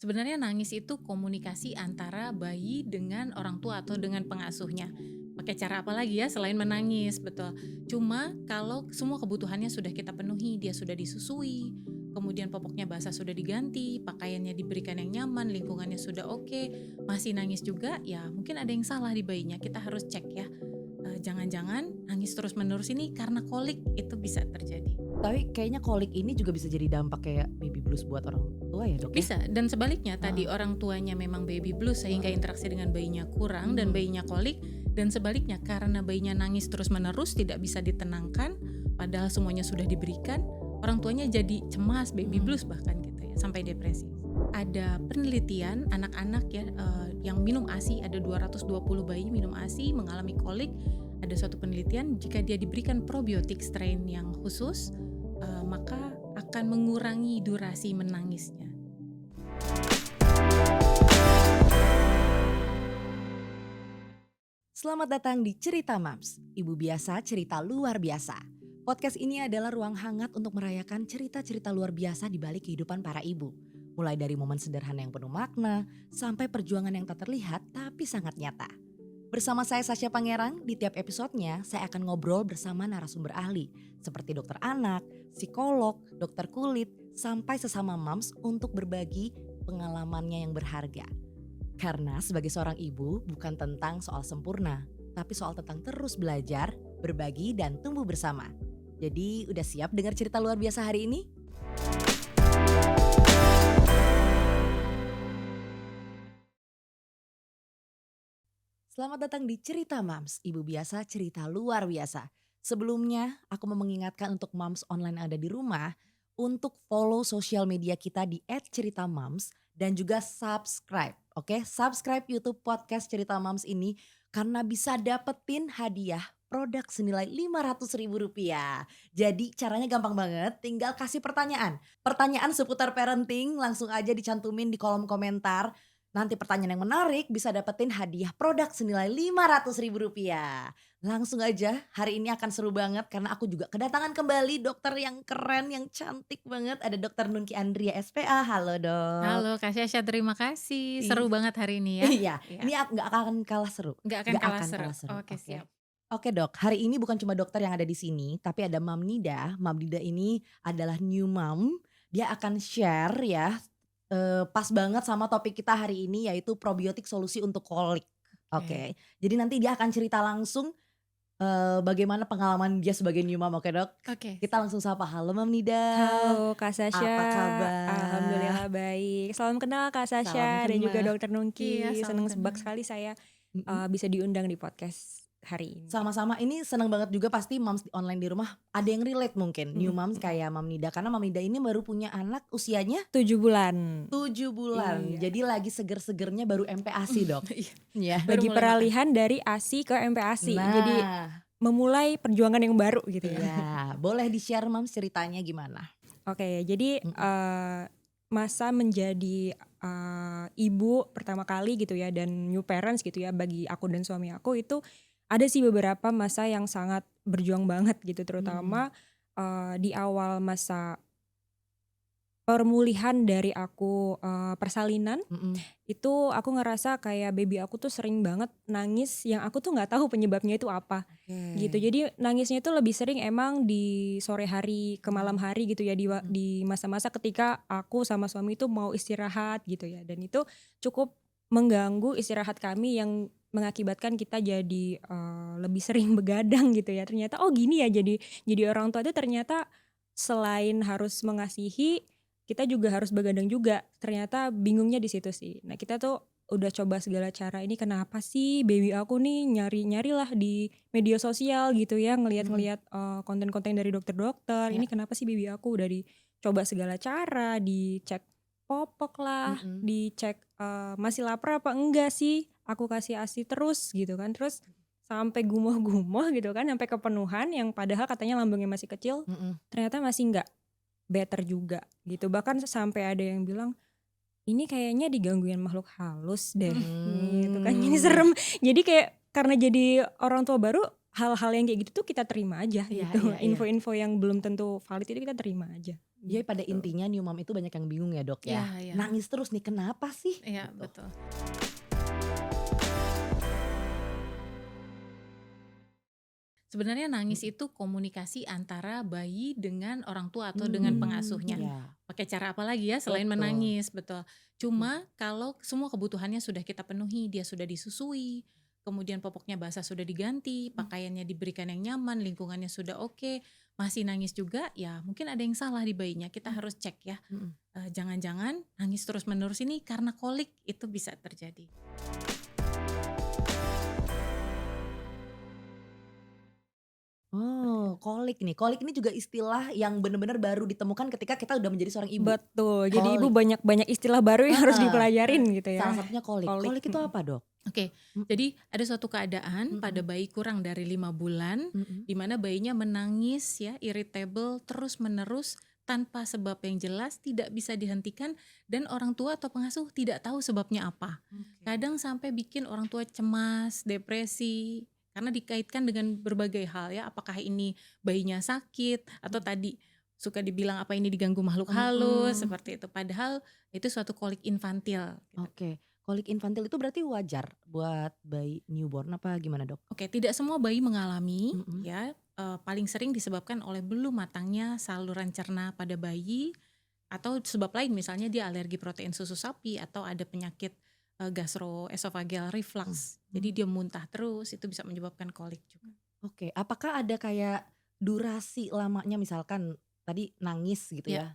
Sebenarnya nangis itu komunikasi antara bayi dengan orang tua atau dengan pengasuhnya. Pakai cara apa lagi ya selain menangis, betul. Cuma kalau semua kebutuhannya sudah kita penuhi, dia sudah disusui, kemudian popoknya basah sudah diganti, pakaiannya diberikan yang nyaman, lingkungannya sudah oke, masih nangis juga, ya mungkin ada yang salah di bayinya. Kita harus cek ya. Jangan-jangan nangis terus-menerus ini karena kolik, itu bisa terjadi. Tapi kayaknya kolik ini juga bisa jadi dampak kayak baby blues buat orang tua ya, Dok, ya? Bisa, dan sebaliknya tadi Heeh. orang tuanya memang baby blues sehingga Heeh. interaksi dengan bayinya kurang dan bayinya kolik, dan sebaliknya karena bayinya nangis terus-menerus tidak bisa ditenangkan padahal semuanya sudah diberikan, orang tuanya jadi cemas, baby blues bahkan gitu ya, sampai depresi. Ada penelitian anak-anak ya yang minum ASI, ada 220 bayi minum ASI mengalami kolik. Ada suatu penelitian jika dia diberikan probiotik strain yang khusus, maka akan mengurangi durasi menangisnya. Selamat datang di Cerita Mams, Ibu Biasa Cerita Luar Biasa. Podcast ini adalah ruang hangat untuk merayakan cerita-cerita luar biasa di balik kehidupan para ibu. Mulai dari momen sederhana yang penuh makna, sampai perjuangan yang tak terlihat tapi sangat nyata. Bersama saya Sasha Pangerang, di tiap episodenya saya akan ngobrol bersama narasumber ahli. Seperti dokter anak, psikolog, dokter kulit, sampai sesama mams untuk berbagi pengalamannya yang berharga. Karena sebagai seorang ibu bukan tentang soal sempurna, tapi soal tentang terus belajar, berbagi, dan tumbuh bersama. Jadi udah siap dengar cerita luar biasa hari ini? Selamat datang di Cerita Mams, Ibu Biasa Cerita Luar Biasa. Sebelumnya aku mau mengingatkan untuk mams online yang ada di rumah untuk follow sosial media kita di @ceritamams dan juga subscribe. Oke, subscribe YouTube podcast Cerita Mams ini karena bisa dapetin hadiah produk senilai Rp500.000. Jadi caranya gampang banget, tinggal kasih pertanyaan. Pertanyaan seputar parenting langsung aja dicantumin di kolom komentar. Nanti pertanyaan yang menarik bisa dapetin hadiah produk senilai Rp500.000. Langsung aja, hari ini akan seru banget karena aku juga kedatangan kembali dokter yang keren, yang cantik banget. Ada Dokter Nungki Andria SPA. Halo dok. Halo Kak Syasha, terima kasih. Seru Ih, banget hari ini ya. iya, Iya, ini nggak akan kalah seru. nggak akan Nggak kalah akan seru. kalah seru. Oke, Oke. siap. Oke dok, hari ini bukan cuma dokter yang ada di sini, tapi ada Mam Nida. Mam Nida ini adalah new mom. Dia akan share ya, pas banget sama topik kita hari ini yaitu probiotik solusi untuk kolik. Oke. Oke, jadi nanti dia akan cerita langsung bagaimana pengalaman dia sebagai new mom. Oke dok, Oke, kita siap. langsung sapa. Halo Mam Nida, Halo Kak apa Sasha, kabar? alhamdulillah baik. Salam kenal Kak Salam Sasha dan juga kenal. Dokter Iya, Nungki. salam Seneng kenal. sekali saya Mhm. bisa diundang di podcast hari ini. Sama-sama, ini seneng banget juga pasti moms online di rumah ada yang relate mungkin, new Mhm, moms mhm. kayak Mam Nida. Karena Mam Nida ini baru punya anak usianya 7 bulan. 7 bulan. Iya. Jadi lagi seger-segernya baru MPASI dok. Iya, Iya. baru Lagi mulai peralihan dari ASI ke MPASI. Jadi Nah, memulai perjuangan yang baru gitu ya. iya. Boleh di-share Mams ceritanya gimana? Oke, jadi Mhm. masa menjadi ibu pertama kali gitu ya dan new parents gitu ya bagi aku dan suami aku itu ada sih beberapa masa yang sangat berjuang banget gitu, terutama di awal masa pemulihan dari aku persalinan. Mhm. Itu aku ngerasa kayak baby aku tuh sering banget nangis yang aku tuh nggak tahu penyebabnya itu apa gitu. Oke. Jadi nangisnya itu lebih sering emang di sore hari ke malam hari gitu ya, di masa-masa ketika aku sama suami itu mau istirahat gitu ya, dan itu cukup mengganggu istirahat kami yang mengakibatkan kita jadi lebih sering begadang gitu ya. Ternyata oh gini ya, jadi orang tua itu ternyata selain harus mengasihi, kita juga harus begadang juga. Ternyata bingungnya di situ sih. Nah, kita tuh udah coba segala cara, ini kenapa sih baby aku nih, nyari-nyari lah di media sosial gitu ya, ngelihat-ngelihat konten-konten dari dokter-dokter. Ya. Ini kenapa sih baby aku, udah dicoba segala cara, dicek popok lah, dicek masih lapar apa enggak sih, aku kasih ASI terus gitu kan. Terus sampai gumoh-gumoh gitu kan, sampai kepenuhan yang padahal katanya lambungnya masih kecil, ternyata masih enggak better juga gitu. Bahkan sampai ada yang bilang ini kayaknya digangguin makhluk halus deh gitu kan. Ini serem. Jadi kayak karena jadi orang tua baru, hal-hal yang kayak gitu tuh kita terima aja Iya, gitu. iya, iya. Info-info yang belum tentu valid itu kita terima aja. Jadi pada Gitu. intinya new mom itu banyak yang bingung ya dok ya. Iya, iya. Nangis terus nih kenapa sih? Iya, Gitu. betul. Sebenarnya nangis itu komunikasi antara bayi dengan orang tua atau dengan pengasuhnya. Ya. Pakai cara apa lagi ya selain Betul. menangis, betul. Cuma kalau semua kebutuhannya sudah kita penuhi, dia sudah disusui, kemudian popoknya basah sudah diganti, pakaiannya diberikan yang nyaman, lingkungannya sudah oke, masih nangis juga, ya mungkin ada yang salah di bayinya. Kita harus cek ya. Jangan-jangan nangis terus-menerus ini karena kolik, itu bisa terjadi. Oh, kolik nih. Kolik ini juga istilah yang benar-benar baru ditemukan ketika kita udah menjadi seorang ibu. Betul. Jadi ibu Kolik. banyak istilah baru yang harus Heeh. dipelajarin gitu ya. Salah satunya kolik. Kolik, Kolik itu apa dok? Oke, Mm. jadi ada suatu keadaan pada bayi kurang dari 5 bulan Mm-mm. di mana bayinya menangis ya, irritable terus-menerus tanpa sebab yang jelas, tidak bisa dihentikan dan orang tua atau pengasuh tidak tahu sebabnya apa. Kadang sampai bikin orang tua cemas, depresi karena dikaitkan dengan berbagai hal ya, apakah ini bayinya sakit atau tadi suka dibilang apa ini diganggu makhluk halus seperti itu. Padahal itu suatu kolik infantil. Gitu. Oke, kolik infantil itu berarti wajar buat bayi newborn apa gimana dok? Oke, tidak semua bayi mengalami Mm-mm. ya. Paling sering disebabkan oleh belum matangnya saluran cerna pada bayi atau sebab lain misalnya dia alergi protein susu sapi atau ada penyakit gastroesophageal reflux. Jadi dia muntah terus, itu bisa menyebabkan kolik juga. Oke, apakah ada kayak durasi lamanya misalkan tadi nangis gitu ya?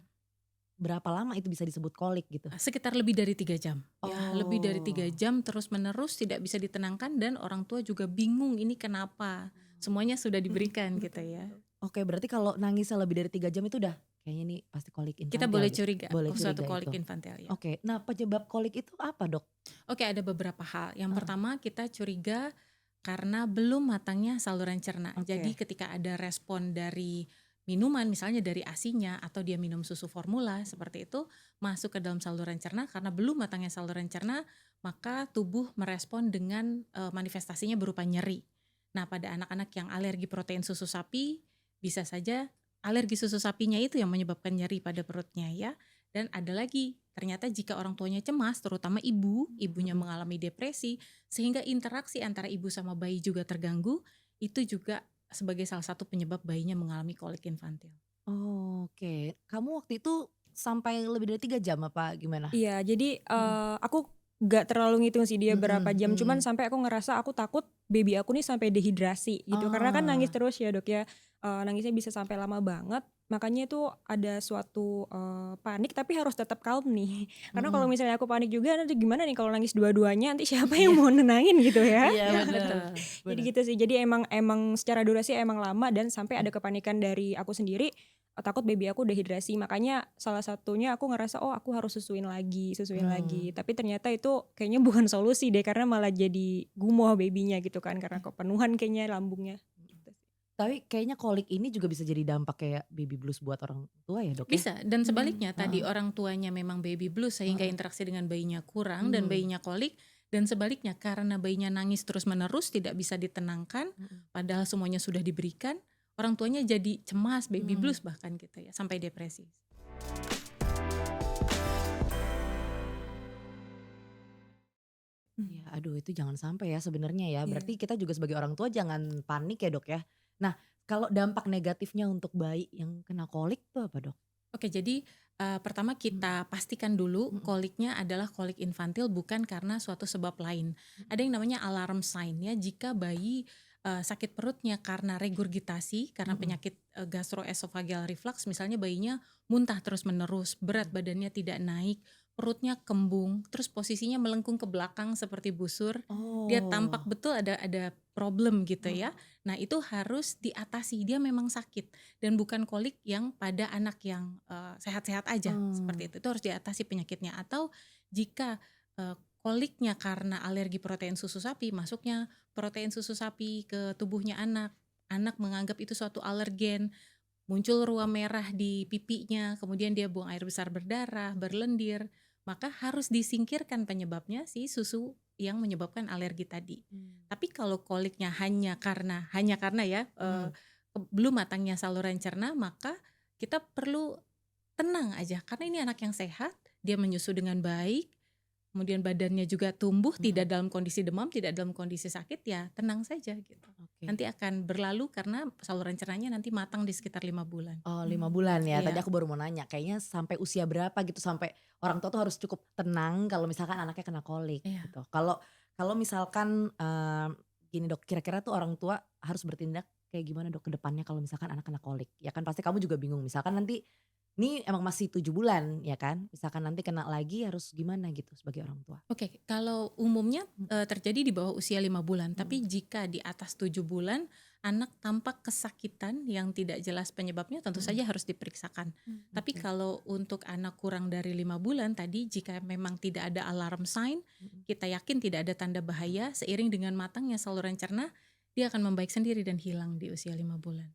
Berapa lama itu bisa disebut kolik gitu? Sekitar lebih dari 3 jam. Ya, lebih dari 3 Oh. jam terus menerus tidak bisa ditenangkan dan orang tua juga bingung ini kenapa. Semuanya sudah diberikan gitu ya. Oke, berarti kalau nangisnya lebih dari 3 jam itu udah kayaknya ini pasti kolik infantil. Kita boleh gitu. curiga Boleh suatu curiga kolik itu. infantil ya. Oke, nah penyebab kolik itu apa dok? Oke, ada beberapa hal. Yang pertama kita curiga karena belum matangnya saluran cerna. Oke. Jadi ketika ada respon dari minuman, misalnya dari ASI-nya atau dia minum susu formula seperti itu, masuk ke dalam saluran cerna karena belum matangnya saluran cerna, maka tubuh merespon dengan manifestasinya berupa nyeri. Nah, pada anak-anak yang alergi protein susu sapi, bisa saja alergi susu sapinya itu yang menyebabkan nyeri pada perutnya ya. Dan ada lagi, ternyata jika orang tuanya cemas, terutama ibunya mengalami depresi, sehingga interaksi antara ibu sama bayi juga terganggu, itu juga sebagai salah satu penyebab bayinya mengalami kolik infantil. Oke, kamu waktu itu sampai lebih dari 3 jam apa gimana? Iya, jadi aku gak terlalu ngitung sih dia berapa jam, cuman sampai aku ngerasa aku takut baby aku nih sampai dehidrasi gitu. Karena kan nangis terus ya dok ya, nangisnya bisa sampai lama banget. Makanya itu ada suatu panik tapi harus tetap calm nih. Karena kalau misalnya aku panik juga nanti gimana nih kalau nangis dua-duanya, nanti siapa yang mau nenangin gitu ya. Iya Ya, benar. betul. Jadi gitu sih, jadi emang secara durasi emang lama dan sampai ada kepanikan dari aku sendiri, takut baby aku dehidrasi. Makanya salah satunya aku ngerasa oh aku harus susuin lagi. Tapi ternyata itu kayaknya bukan solusi deh, karena malah jadi gumoh babynya gitu kan, karena kepenuhan kayaknya lambungnya. Gitu. Tapi kayaknya kolik ini juga bisa jadi dampak kayak baby blues buat orang tua ya dok ya? Bisa, dan sebaliknya tadi orang tuanya memang baby blues sehingga interaksi dengan bayinya kurang dan bayinya kolik, dan sebaliknya karena bayinya nangis terus-menerus tidak bisa ditenangkan padahal semuanya sudah diberikan, orang tuanya jadi cemas, baby blues bahkan gitu ya, sampai depresi. Ya, aduh itu jangan sampai ya sebenarnya ya. Iya. Berarti kita juga sebagai orang tua jangan panik ya dok ya. Nah, kalau dampak negatifnya untuk bayi yang kena kolik tuh apa dok? Oke, jadi pertama kita pastikan dulu koliknya adalah kolik infantil, bukan karena suatu sebab lain. Ada yang namanya alarm sign ya, jika bayi sakit perutnya karena regurgitasi, karena penyakit gastroesophageal reflux, misalnya bayinya muntah terus-menerus, berat badannya tidak naik, perutnya kembung, terus posisinya melengkung ke belakang seperti busur, dia tampak betul ada problem gitu ya. Nah itu harus diatasi, dia memang sakit dan bukan kolik yang pada anak yang sehat-sehat aja seperti itu harus diatasi penyakitnya. Atau jika koliknya karena alergi protein susu sapi, masuknya protein susu sapi ke tubuhnya anak menganggap itu suatu alergen, muncul ruam merah di pipinya, kemudian dia buang air besar berdarah, berlendir, maka harus disingkirkan penyebabnya si susu yang menyebabkan alergi tadi. Tapi kalau koliknya hanya karena ya belum matangnya saluran cerna, maka kita perlu tenang aja karena ini anak yang sehat, dia menyusu dengan baik, kemudian badannya juga tumbuh, tidak dalam kondisi demam, tidak dalam kondisi sakit, ya tenang saja gitu. Oke. Nanti akan berlalu karena saluran cernanya nanti matang di sekitar 5 bulan. Oh 5 bulan ya, tadi Iya. aku baru mau nanya kayaknya sampai usia berapa gitu sampai orang tua tuh harus cukup tenang kalau misalkan anaknya kena kolik Iya. gitu. Kalau misalkan gini Dok, kira-kira tuh orang tua harus bertindak kayak gimana Dok ke depannya kalau misalkan anak kena kolik? Ya kan pasti kamu juga bingung misalkan nanti ini emang masih 7 bulan ya kan, misalkan nanti kena lagi harus gimana gitu sebagai orang tua? Oke, kalau umumnya terjadi di bawah usia 5 bulan, tapi jika di atas 7 bulan anak tampak kesakitan yang tidak jelas penyebabnya, tentu saja harus diperiksakan. Tapi Oke. kalau untuk anak kurang dari 5 bulan tadi, jika memang tidak ada alarm sign, kita yakin tidak ada tanda bahaya, seiring dengan matangnya saluran cerna, dia akan membaik sendiri dan hilang di usia 5 bulan.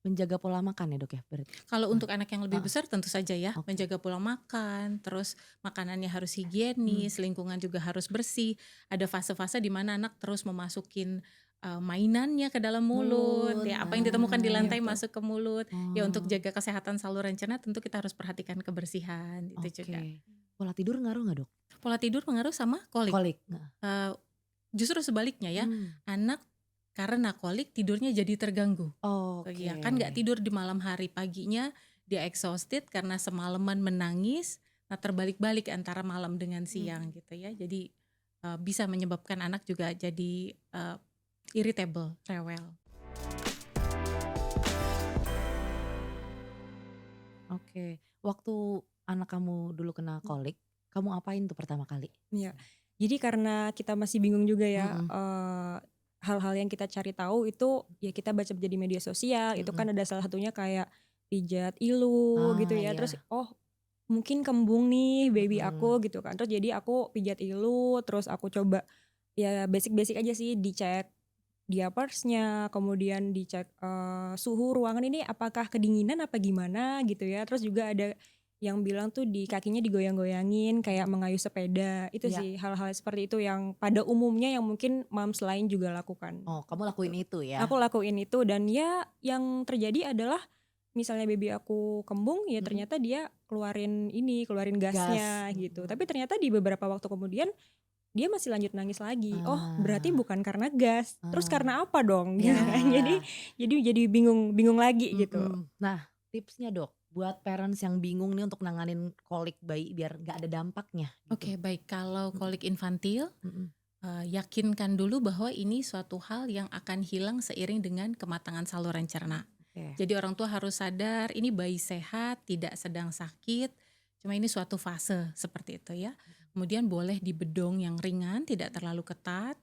Menjaga pola makan ya Dok ya berarti? Kalau untuk anak yang lebih Heeh. besar tentu saja ya, Oke. menjaga pola makan, terus makanannya harus higienis, lingkungan juga harus bersih. Ada fase-fase di mana anak terus memasukin mainannya ke dalam mulut, ya apa yang ditemukan di lantai betul. masuk ke mulut. Ya untuk Oh, jaga kesehatan saluran cerna tentu kita harus perhatikan kebersihan itu juga. oke. Pola tidur ngaruh nggak Dok? Pola tidur pengaruh sama kolik. Kolik? Heeh. Justru sebaliknya ya, anak karena kolik tidurnya jadi terganggu. Oke. Ya kan nggak tidur di malam hari, paginya dia exhausted karena semalaman menangis. Nah terbalik-balik antara malam dengan siang gitu ya. Jadi bisa menyebabkan anak juga jadi irritable, rewel. Oke. Waktu anak kamu dulu kena kolik, kamu apain tuh pertama kali? Iya. Jadi karena kita masih bingung juga ya, Mhm. hal-hal yang kita cari tahu itu ya kita baca di media sosial, itu kan ada salah satunya kayak pijat ilu gitu Ah, ya, terus iya. oh mungkin kembung nih baby Mhm. aku gitu kan, terus jadi aku pijat ilu, terus aku coba ya basic-basic aja sih, dicek diapersnya, kemudian dicek suhu ruangan ini apakah kedinginan apa gimana gitu ya, terus juga ada yang bilang tuh di kakinya digoyang-goyangin kayak mengayuh sepeda, itu Iya. sih hal-hal seperti itu yang pada umumnya yang mungkin moms lain juga lakukan. Oh, kamu lakuin itu ya? Aku lakuin itu dan ya yang terjadi adalah misalnya baby aku kembung ya ternyata dia keluarin gasnya Gas. gitu. Tapi ternyata di beberapa waktu kemudian dia masih lanjut nangis lagi. Oh, berarti Ah, bukan karena gas. Terus ah. karena apa dong? Gitu kan. Ya. Jadi bingung lagi gitu. Nah, tipsnya Dok, buat parents yang bingung nih untuk nanganin kolik bayi biar nggak ada dampaknya gitu. Oke, baik. Kalau kolik infantil, Mhm. yakinkan dulu bahwa ini suatu hal yang akan hilang seiring dengan kematangan saluran cerna. Oke. Jadi orang tua harus sadar ini bayi sehat, tidak sedang sakit, cuma ini suatu fase seperti itu ya. Kemudian boleh dibedong yang ringan, tidak terlalu ketat,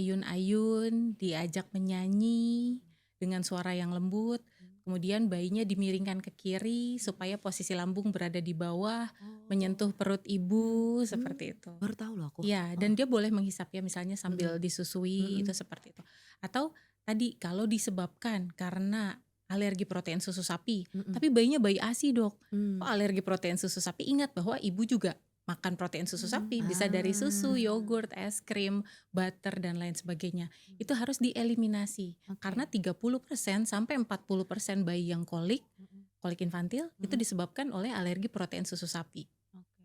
diayun-ayun, diajak menyanyi dengan suara yang lembut. Kemudian bayinya dimiringkan ke kiri supaya posisi lambung berada di bawah, menyentuh perut ibu seperti itu. Baru tahu loh aku. Ya, dan dia boleh menghisap ya misalnya sambil disusui itu seperti itu. Atau tadi kalau disebabkan karena alergi protein susu sapi, tapi bayinya bayi ASI Dok. Kok alergi protein susu sapi? Ingat bahwa ibu juga makan protein susu sapi, bisa dari susu, yogurt, es krim, butter dan lain sebagainya. Itu harus dieliminasi. Karena 30% sampai 40% bayi yang kolik infantil itu disebabkan oleh alergi protein susu sapi.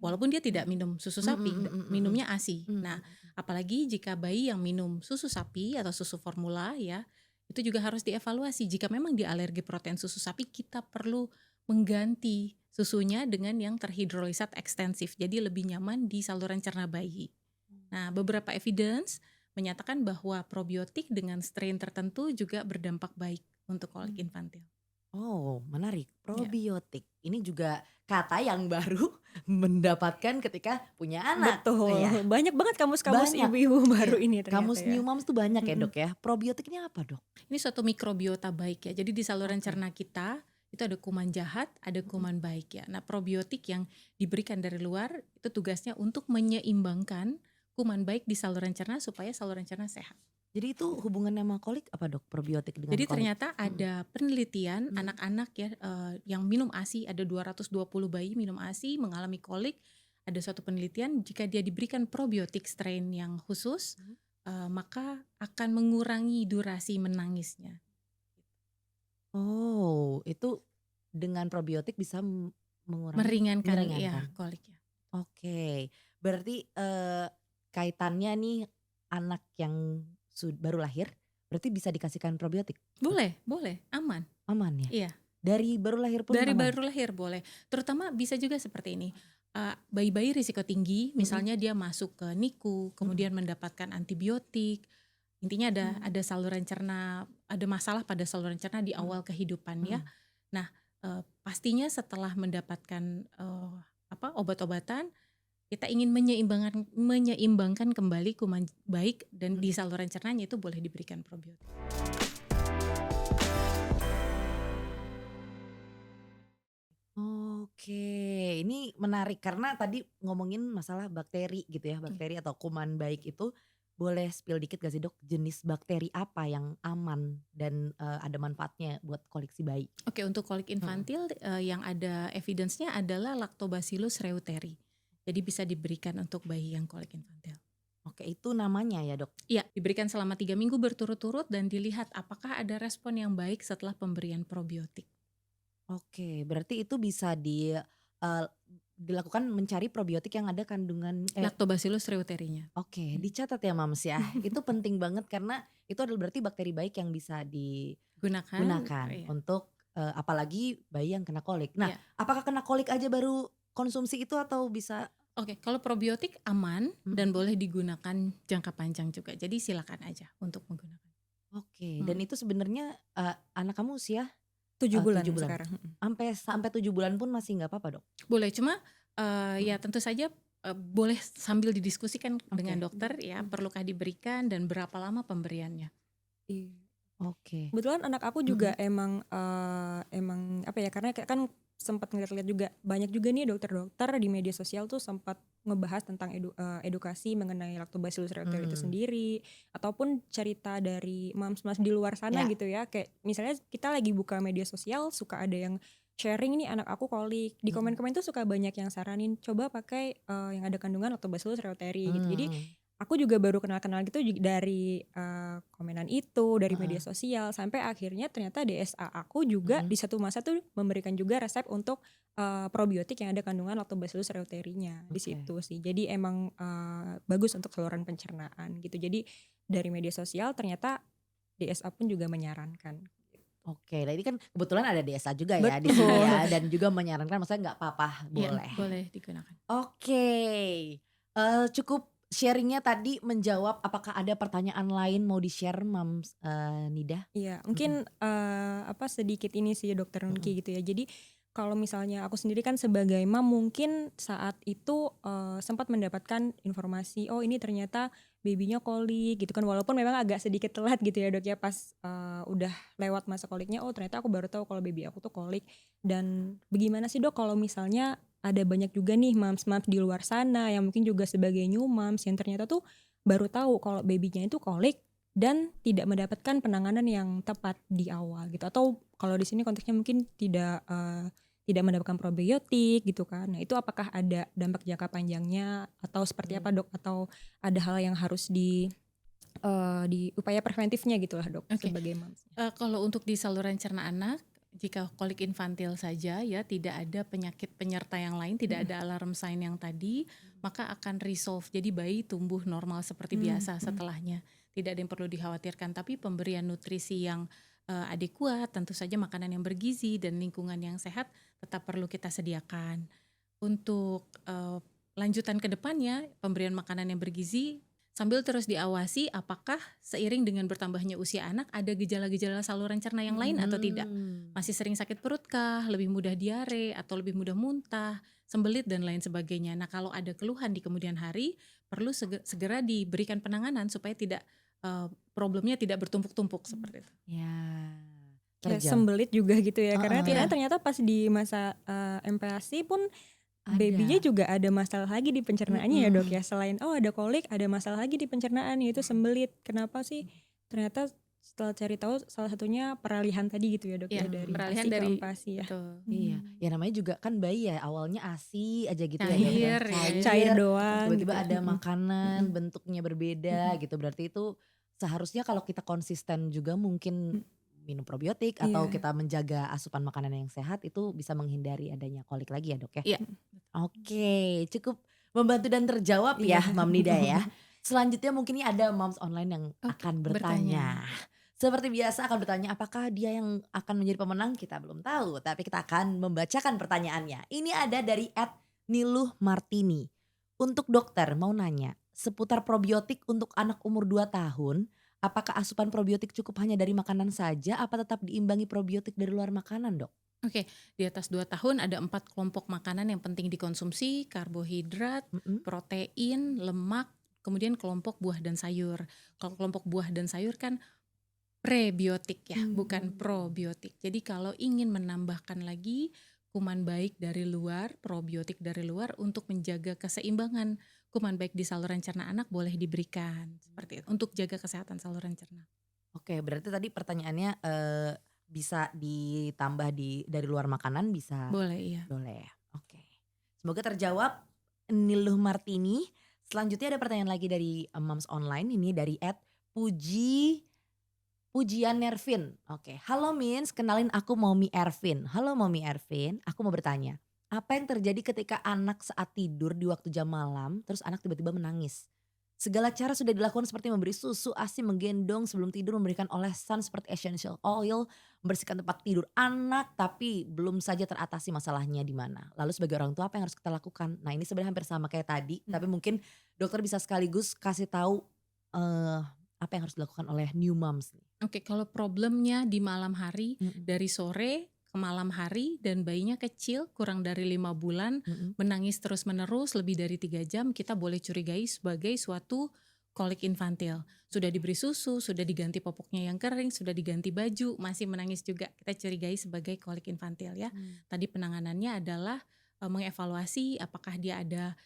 Walaupun dia tidak minum susu sapi, minumnya ASI. Nah, apalagi jika bayi yang minum susu sapi atau susu formula ya, itu juga harus dievaluasi. Jika memang dia alergi protein susu sapi, kita perlu mengganti susunya dengan yang terhidrolisat ekstensif. Jadi lebih nyaman di saluran cerna bayi. Nah, beberapa evidence menyatakan bahwa probiotik dengan strain tertentu juga berdampak baik untuk kolik infantil. Oh, menarik. Probiotik. Ini juga kata yang baru mendapatkan ketika punya anak. Betul. Ya. Banyak banget kamus-kamus Banyak. ibu-ibu baru ini ternyata Kamus ya. new moms tuh banyak ya Dok ya. Probiotiknya apa Dok? Ini suatu mikrobiota baik ya. Jadi di saluran cerna kita itu ada kuman jahat, ada kuman baik ya. Nah, probiotik yang diberikan dari luar itu tugasnya untuk menyeimbangkan kuman baik di saluran cerna supaya saluran cerna sehat. Jadi itu hubungannya sama kolik apa Dok? Probiotik dengan Jadi kolik? ternyata ada penelitian anak-anak ya yang minum ASI, ada 220 bayi minum ASI mengalami kolik. Ada suatu penelitian jika dia diberikan probiotik strain yang khusus, maka akan mengurangi durasi menangisnya. Oh, itu dengan probiotik bisa Meringankan ya meringankan. koliknya. Oke, berarti kaitannya nih anak yang baru lahir, berarti bisa dikasihkan probiotik? Boleh, boleh, aman. Aman ya? Iya. Dari baru lahir pun Dari aman? baru lahir boleh. Terutama bisa juga seperti ini. Bayi-bayi risiko tinggi, misalnya dia masuk ke NICU, kemudian mendapatkan antibiotik. Intinya ada saluran cerna, ada masalah pada saluran cerna di awal kehidupan ya. Nah, pastinya setelah mendapatkan obat-obatan, kita ingin menyeimbangkan kembali kuman baik dan di saluran cernanya itu boleh diberikan probiotik. Oke, ini menarik karena tadi ngomongin masalah bakteri gitu ya, bakteri atau kuman baik itu boleh spill dikit gak sih dok, jenis bakteri apa yang aman dan ada manfaatnya buat koleksi bayi? Oke, untuk kolik infantil yang ada evidence-nya adalah Lactobacillus reuteri. Jadi bisa diberikan untuk bayi yang kolik infantil. Oke, itu namanya ya dok? Iya, diberikan selama 3 minggu berturut-turut dan dilihat apakah ada respon yang baik setelah pemberian probiotik. Oke, berarti itu bisa dilakukan mencari probiotik yang ada kandungan Lactobacillus reuterinya. Oke, dicatat ya Mams ya. Itu penting banget karena itu adalah berarti bakteri baik yang bisa digunakan Iya. untuk apalagi bayi yang kena kolik. Nah, Iya. apakah kena kolik aja baru konsumsi itu atau bisa? Oke, kalau probiotik aman dan boleh digunakan jangka panjang juga. Jadi silakan aja untuk menggunakan. Oke, dan itu sebenarnya anak kamu usia 7 bulan 7 bulan. sekarang. Sampai 7 bulan pun masih nggak apa-apa dok? Boleh, cuma ya tentu saja boleh sambil didiskusikan dengan dokter ya, perlukah diberikan dan berapa lama pemberiannya. Iya. Oke. Kebetulan anak aku juga emang apa ya, karena kan sempat ngeliat-liat juga banyak juga nih dokter-dokter di media sosial tuh sempat ngebahas tentang edukasi mengenai Lactobacillus reuteri itu sendiri, ataupun cerita dari moms-moms di luar sana gitu ya, kayak misalnya kita lagi buka media sosial suka ada yang sharing nih anak aku kolik, di komen-komen tuh suka banyak yang saranin coba pakai yang ada kandungan Lactobacillus reuteri gitu. Jadi aku juga baru kenal-kenal gitu dari komenan itu, dari media sosial, sampai akhirnya ternyata DSA aku juga di satu masa tuh memberikan juga resep untuk probiotik yang ada kandungan Lactobacillus reuterinya di situ sih. Jadi emang bagus untuk saluran pencernaan gitu. Jadi dari media sosial ternyata DSA pun juga menyarankan. Oke, nah ini kan kebetulan ada DSA juga ya di sini ya, dan juga menyarankan maksudnya nggak apa-apa, boleh. Ya, boleh digunakan. Oke, cukup sharingnya tadi menjawab. Apakah ada pertanyaan lain mau di-share Mams Nida? Iya, mungkin sedikit ini sih Dokter Nunki gitu ya. Jadi kalau misalnya aku sendiri kan sebagai mam mungkin saat itu sempat mendapatkan informasi, oh ini ternyata babynya kolik gitu kan, walaupun memang agak sedikit telat gitu ya dok ya, pas udah lewat masa koliknya, oh ternyata aku baru tahu kalau baby aku tuh kolik. Dan bagaimana sih dok kalau misalnya ada banyak juga nih moms-moms di luar sana yang mungkin juga sebagai new moms yang ternyata tuh baru tahu kalau babynya itu kolik dan tidak mendapatkan penanganan yang tepat di awal gitu, atau kalau di sini konteksnya mungkin tidak mendapatkan probiotik gitu kan. Nah itu apakah ada dampak jangka panjangnya atau seperti apa dok, atau ada hal yang harus di upaya preventifnya gitu lah dok sebagai moms? Kalau untuk di saluran cerna anak, jika kolik infantil saja ya, tidak ada penyakit penyerta yang lain, tidak ada alarm sign yang tadi, maka akan resolve. Jadi bayi tumbuh normal seperti biasa setelahnya. Tidak ada yang perlu dikhawatirkan, tapi pemberian nutrisi yang adekuat, tentu saja makanan yang bergizi dan lingkungan yang sehat tetap perlu kita sediakan. Untuk lanjutan ke depannya, pemberian makanan yang bergizi sambil terus diawasi apakah seiring dengan bertambahnya usia anak ada gejala-gejala saluran cerna yang lain atau tidak. Masih sering sakit perut kah, lebih mudah diare atau lebih mudah muntah, sembelit dan lain sebagainya. Nah kalau ada keluhan di kemudian hari perlu segera diberikan penanganan supaya tidak problemnya tidak bertumpuk-tumpuk seperti itu. Ya, sembelit juga gitu ya, karena ternyata pas di masa MPASI pun babynya juga ada masalah lagi di pencernaannya ya dok ya, selain ada kolik ada masalah lagi di pencernaan yaitu sembelit. Kenapa sih? Ternyata setelah cari tahu salah satunya peralihan tadi gitu ya dok ya, dari peralihan ASI dari ke MPASI ya. Iya, ya namanya juga kan bayi ya awalnya ASI aja gitu cair, cair doang. Tiba-tiba ada makanan bentuknya berbeda gitu, berarti itu seharusnya kalau kita konsisten juga mungkin minum probiotik atau Iya. kita menjaga asupan makanan yang sehat itu bisa menghindari adanya kolik lagi ya dok ya? Iya. Oke, cukup membantu dan terjawab Iya. ya Mam Nida ya. Selanjutnya mungkin ini ada moms online yang Oke, akan bertanya. Seperti biasa akan bertanya apakah dia yang akan menjadi pemenang kita belum tahu. Tapi kita akan membacakan pertanyaannya. Ini ada dari @Niluh Martini. Untuk dokter mau nanya seputar probiotik untuk anak umur 2 tahun. Apakah asupan probiotik cukup hanya dari makanan saja apa tetap diimbangi probiotik dari luar makanan dok? Oke, di atas 2 tahun ada 4 kelompok makanan yang penting dikonsumsi, karbohidrat, Mm-mm. protein, lemak, kemudian kelompok buah dan sayur. Kalau kelompok buah dan sayur kan prebiotik ya, bukan probiotik. Jadi kalau ingin menambahkan lagi kuman baik dari luar, probiotik dari luar untuk menjaga keseimbangan kuman baik di saluran cerna anak boleh diberikan seperti itu untuk jaga kesehatan saluran cerna. Oke, berarti tadi pertanyaannya bisa ditambah dari luar makanan bisa Boleh iya. boleh. Oke. Semoga terjawab Niluh Martini. Selanjutnya ada pertanyaan lagi dari Moms Online ini dari Pujian Nervin. Oke, halo Mins, kenalin aku Momi Ervin. Halo Momi Ervin, aku mau bertanya, apa yang terjadi ketika anak saat tidur di waktu jam malam, terus anak tiba-tiba menangis? Segala cara sudah dilakukan seperti memberi susu, ASI, menggendong sebelum tidur, memberikan olesan seperti essential oil, membersihkan tempat tidur anak, tapi belum saja teratasi masalahnya di mana. Lalu sebagai orang tua apa yang harus kita lakukan? Nah ini sebenarnya hampir sama kayak tadi, tapi mungkin dokter bisa sekaligus kasih tahu apa yang harus dilakukan oleh new moms nih. Oke, kalau problemnya di malam hari Mm-mm. dari sore ke malam hari dan bayinya kecil kurang dari 5 bulan Mm-mm. menangis terus menerus lebih dari 3 jam, kita boleh curigai sebagai suatu kolik infantil. Sudah diberi susu, sudah diganti popoknya yang kering, sudah diganti baju, masih menangis juga, kita curigai sebagai kolik infantil ya. Tadi penanganannya adalah mengevaluasi apakah dia ada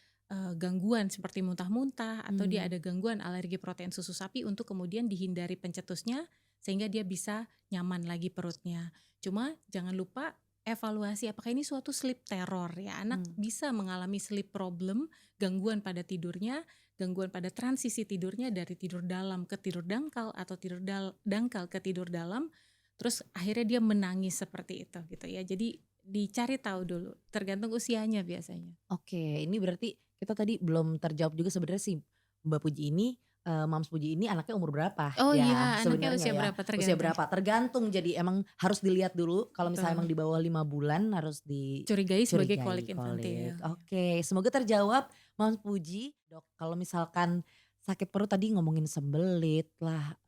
gangguan seperti muntah-muntah atau dia ada gangguan alergi protein susu sapi untuk kemudian dihindari pencetusnya sehingga dia bisa nyaman lagi perutnya. Cuma jangan lupa evaluasi apakah ini suatu sleep terror ya. Anak bisa mengalami sleep problem, gangguan pada tidurnya, gangguan pada transisi tidurnya dari tidur dalam ke tidur dangkal atau tidur dangkal ke tidur dalam. Terus akhirnya dia menangis seperti itu gitu ya. Jadi dicari tahu dulu, tergantung usianya biasanya. Oke, ini berarti kita tadi belum terjawab juga sebenarnya sih Mbak Puji ini, Mams Puji ini anaknya umur berapa Oh ya iya, anaknya sebenarnya usia ya? berapa Usia tergantung. berapa? Tergantung, jadi emang harus dilihat dulu kalau misalnya Betul. emang di bawah 5 bulan harus Curigai sebagai dicurigai kolik infantil. Oke, semoga terjawab Mams Puji. Dok, kalau misalkan sakit perut tadi ngomongin sembelit lah,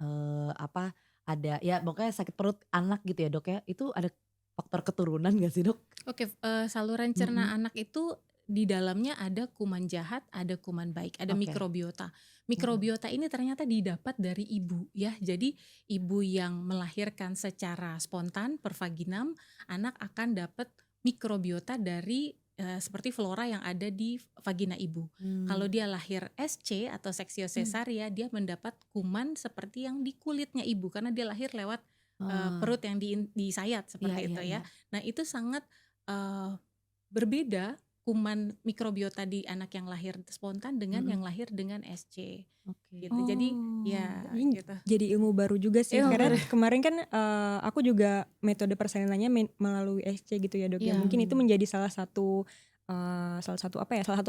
ada ya pokoknya sakit perut anak gitu ya Dok ya, itu ada faktor keturunan gak sih Dok? Oke, saluran cerna anak itu di dalamnya ada kuman jahat, ada kuman baik, ada Oke. mikrobiota. Mikrobiota ini ternyata didapat dari ibu ya. Jadi ibu yang melahirkan secara spontan per vaginam, anak akan dapat mikrobiota dari seperti flora yang ada di vagina ibu. Kalau dia lahir SC atau seksio cesaria, dia mendapat kuman seperti yang di kulitnya ibu karena dia lahir lewat perut yang disayat seperti itu ya. Nah itu sangat berbeda kuman mikrobiota di anak yang lahir spontan dengan yang lahir dengan SC. Oke. Gitu. Jadi ya ini gitu. jadi ilmu baru juga sih Ilmu karena baru. kemarin kan aku juga metode persalinannya melalui SC gitu ya dok ya. Iya. Mungkin itu menjadi salah satu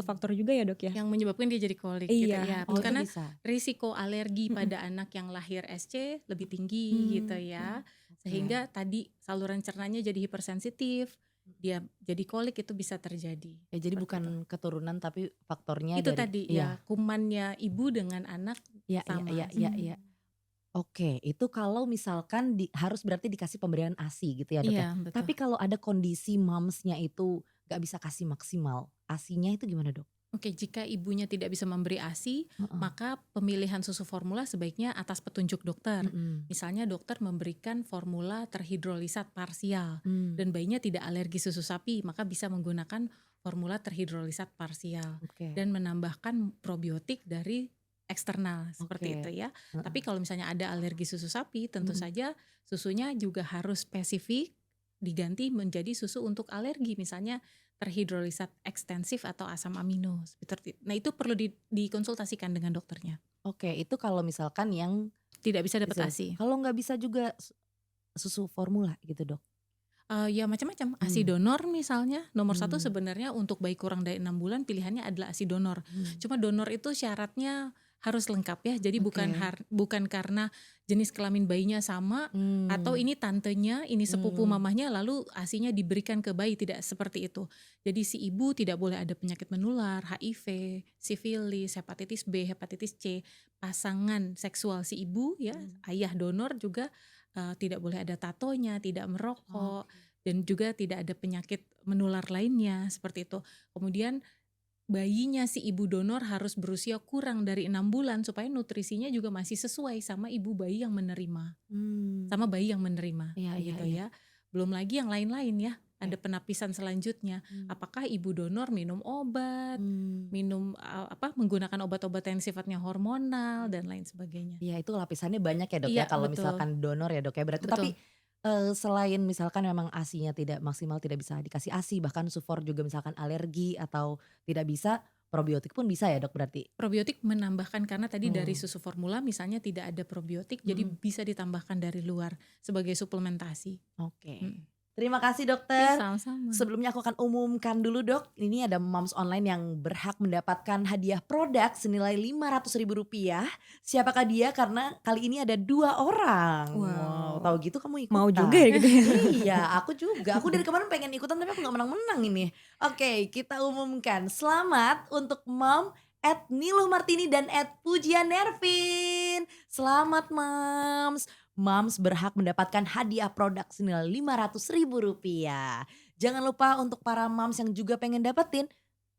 faktor juga ya dok ya. Yang menyebabkan dia jadi kolik gitu Iya. ya. Oh, itu Karena bisa. risiko alergi pada anak yang lahir SC lebih tinggi gitu ya. Sehingga tadi saluran cernanya jadi hipersensitif, dia jadi kolik itu bisa terjadi. Ya jadi Seperti bukan itu. keturunan tapi faktornya Itu dari tadi ya kumannya ibu dengan anak sama. Iya. Oke, itu kalau misalkan harus berarti dikasih pemberian ASI gitu ya Dok ya. Iya, betul. Tapi kalau ada kondisi momsnya itu gak bisa kasih maksimal, ASInya itu gimana Dok? Oke, jika ibunya tidak bisa memberi ASI, maka pemilihan susu formula sebaiknya atas petunjuk dokter. Misalnya dokter memberikan formula terhidrolisat parsial dan bayinya tidak alergi susu sapi, maka bisa menggunakan formula terhidrolisat parsial dan menambahkan probiotik dari eksternal seperti itu ya. Tapi kalau misalnya ada alergi susu sapi, tentu saja susunya juga harus spesifik diganti menjadi susu untuk alergi, misalnya terhidrolisat ekstensif atau asam amino. Nah itu perlu dikonsultasikan dengan dokternya. Oke, itu kalau misalkan yang tidak bisa dapat ASI. Kalau nggak bisa juga susu formula gitu dok? Ya macam-macam, ASI donor misalnya nomor 1 Hmm. sebenarnya untuk bayi kurang dari 6 bulan pilihannya adalah ASI donor. Hmm. Cuma donor itu syaratnya harus lengkap ya, jadi bukan Oke. bukan karena jenis kelamin bayinya sama atau Hmm. ini tantenya, ini sepupu Hmm. mamahnya lalu ASI-nya diberikan ke bayi, tidak seperti itu. Jadi si ibu tidak boleh ada penyakit menular, HIV, sifilis, hepatitis B, hepatitis C, pasangan seksual si ibu ya, ayah donor juga tidak boleh ada tatonya, tidak merokok, dan juga tidak ada penyakit menular lainnya seperti itu. Kemudian bayinya si ibu donor harus berusia kurang dari 6 bulan supaya nutrisinya juga masih sesuai sama ibu bayi yang menerima, sama bayi yang menerima, Iya, kayak iya, gitu iya. ya. Belum lagi yang lain-lain ya, ada Oke. penapisan selanjutnya. Apakah ibu donor minum obat, Hmm. minum menggunakan obat-obat yang sifatnya hormonal dan lain sebagainya. Iya itu lapisannya banyak ya dok Iya ya kalau betul, misalkan donor ya dok ya berarti. Tapi betul. selain misalkan memang ASI-nya tidak maksimal, tidak bisa dikasih ASI, bahkan sufor juga misalkan alergi atau tidak bisa, probiotik pun bisa ya dok berarti? Probiotik menambahkan karena tadi dari Hmm. susu formula misalnya tidak ada probiotik, jadi Mm-mm. bisa ditambahkan dari luar sebagai suplementasi. Oke. Mm. Terima kasih Ya dokter. sama-sama. Sebelumnya aku akan umumkan dulu dok, ini ada moms online yang berhak mendapatkan hadiah produk senilai Rp500.000. Siapakah dia? Karena kali ini ada 2 orang. Wow, tahu Wow, gitu kamu mau juga ikutan? ya gitu ya. Iya, aku juga. Aku dari kemarin pengen ikutan tapi aku nggak menang-menang ini. Oke, kita umumkan. Selamat untuk mom @Niluh Martini dan @Pujianervin. Selamat moms. Moms berhak mendapatkan hadiah produk senilai Rp500.000. Jangan lupa untuk para moms yang juga pengen dapetin,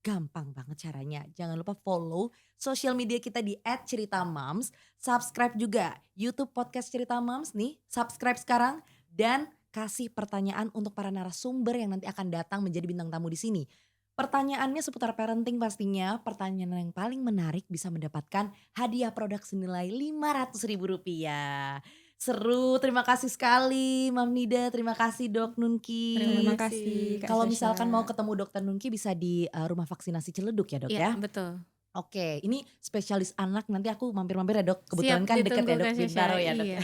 gampang banget caranya. Jangan lupa follow sosial media kita di @ceritamoms, subscribe juga YouTube podcast Cerita Moms nih, subscribe sekarang dan kasih pertanyaan untuk para narasumber yang nanti akan datang menjadi bintang tamu di sini. Pertanyaannya seputar parenting pastinya, pertanyaan yang paling menarik bisa mendapatkan hadiah produk senilai Rp500.000. Seru, terima kasih sekali Mam Nida, terima kasih Dok Terima Nunki. kasih Kak Kalau Sasha. misalkan mau ketemu Dokter Nunki bisa di rumah vaksinasi Ciledug ya Dok Iya ya? betul. Oke, ini spesialis anak, nanti aku mampir-mampir ya Dok, kebetulan Siap kan deket ditunggu ya Dok, Kak Bintaro Syasha, ya Dok iya. ya.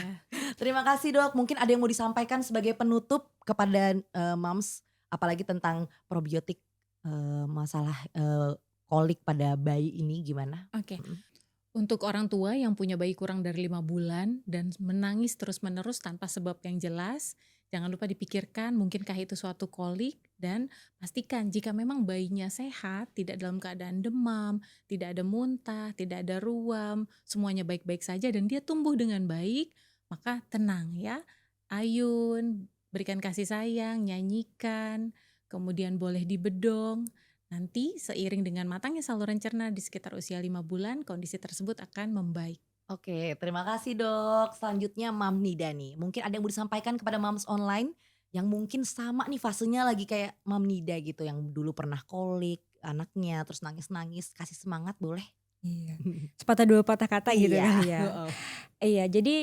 Terima kasih Dok, mungkin ada yang mau disampaikan sebagai penutup kepada moms, apalagi tentang probiotik, masalah kolik pada bayi ini gimana? Oke. Mhm. Untuk orang tua yang punya bayi kurang dari 5 bulan dan menangis terus-menerus tanpa sebab yang jelas, jangan lupa dipikirkan mungkinkah itu suatu kolik dan pastikan jika memang bayinya sehat, tidak dalam keadaan demam, tidak ada muntah, tidak ada ruam, semuanya baik-baik saja dan dia tumbuh dengan baik, maka tenang ya. Ayun, berikan kasih sayang, nyanyikan, kemudian boleh dibedong. Nanti seiring dengan matangnya saluran cerna di sekitar usia 5 bulan, kondisi tersebut akan membaik. Oke, terima kasih Dok. Selanjutnya Mam Nida nih, mungkin ada yang mau disampaikan kepada moms online yang mungkin sama nih fasenya lagi kayak Mam Nida gitu, yang dulu pernah kolik anaknya terus nangis-nangis, kasih semangat boleh? Iya, sepatah dua patah kata gitu Iya, kali ya. heeh. Iya, jadi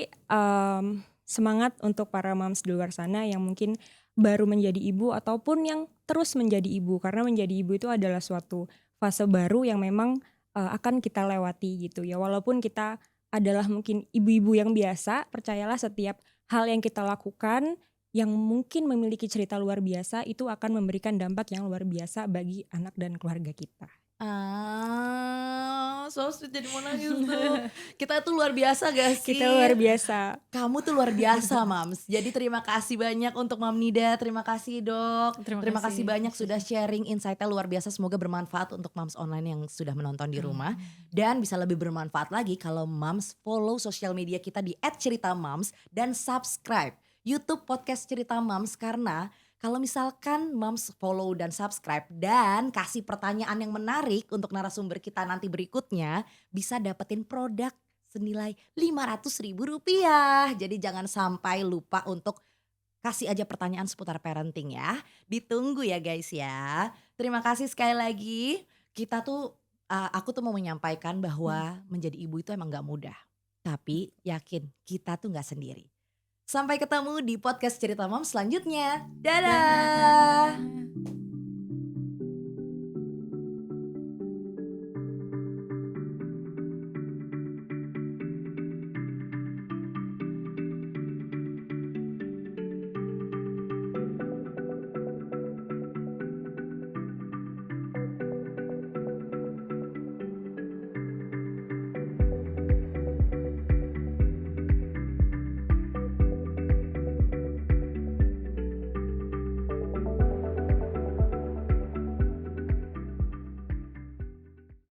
semangat untuk para moms di luar sana yang mungkin baru menjadi ibu ataupun yang terus menjadi ibu, karena menjadi ibu itu adalah suatu fase baru yang memang akan kita lewati gitu ya. Walaupun kita adalah mungkin ibu-ibu yang biasa, percayalah setiap hal yang kita lakukan yang mungkin memiliki cerita luar biasa itu akan memberikan dampak yang luar biasa bagi anak dan keluarga kita. So sweet jadi mau nangis tuh. Kita tuh luar biasa gak sih? Kita luar biasa. Kamu tuh luar biasa Mams. Jadi terima kasih banyak untuk Mam Nida, terima kasih Dok. Terima kasih banyak sudah sharing insight-nya luar biasa. Semoga bermanfaat untuk Moms online yang sudah menonton di rumah. Dan bisa lebih bermanfaat lagi kalau Moms follow sosial media kita di @ceritamoms dan subscribe YouTube podcast Cerita Moms, karena kalau misalkan moms follow dan subscribe dan kasih pertanyaan yang menarik untuk narasumber kita nanti berikutnya, bisa dapetin produk senilai Rp500.000. Jadi jangan sampai lupa untuk kasih aja pertanyaan seputar parenting ya. Ditunggu ya guys ya. Terima kasih sekali lagi. Kita tuh aku tuh mau menyampaikan bahwa menjadi ibu itu emang gak mudah. Tapi yakin kita tuh gak sendiri. Sampai ketemu di podcast Cerita Mom selanjutnya. Dadah.